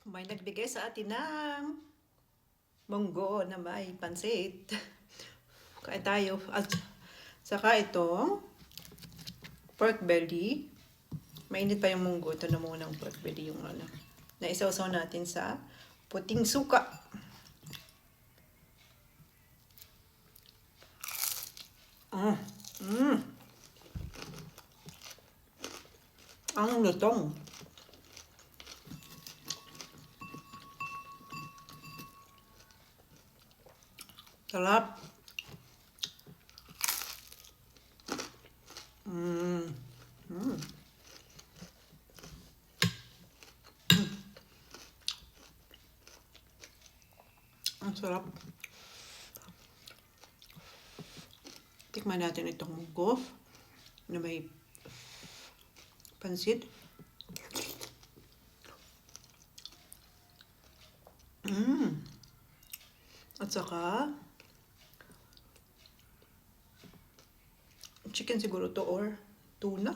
May nagbigay sa atin ng munggo na may pansit. Kain tayo. At saka itong pork belly. Mainit pa yung munggo. Ito na muna ang pork belly yung ano. Na isawsaw natin sa puting suka. Ang lutong. Sarap. Ang sarap. Tikman natin itong munggo na may pansit. At saka chicken siguro to or tuna.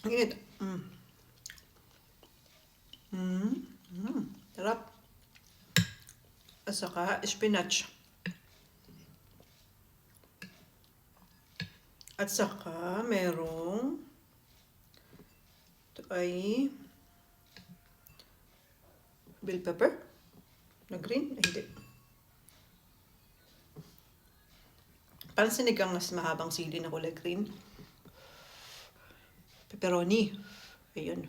Ang init. Sarap. At saka spinach. At saka merong ito ay bell pepper na green. Ay, hindi. Parang sinigang mas mahabang sili na kulay green. Pepperoni. Ayun.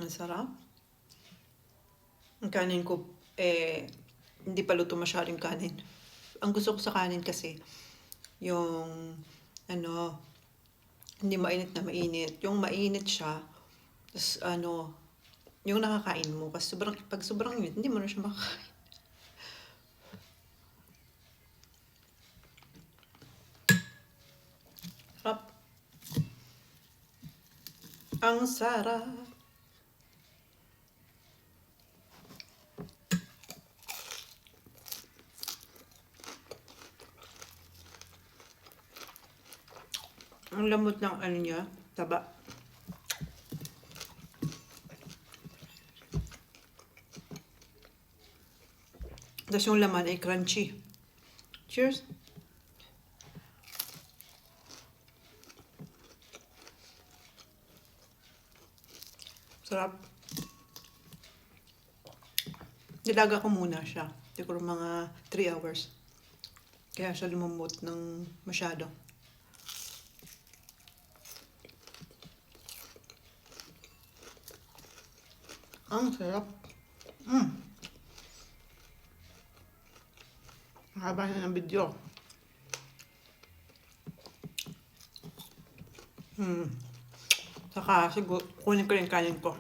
Ang sarap. Ang kanin ko, hindi pa luto masyadong kanin. Ang gusto ko sa kanin kasi, yung, hindi mainit na mainit. Yung mainit siya, tapos, yung nakakain mo. Kasi pag sobrang init, hindi mo na siya makakain. Sarap. Ang sarap. Ang lamot ng ano niya, taba. Tapos yung laman ay crunchy. Cheers! Sarap. Nilaga ko muna siya. Siguro mga 3 hours. Kaya siya lumambot ng masyado. Ang sarap. Haba na ng video. Saka siguro kunin ko yung kanin ko.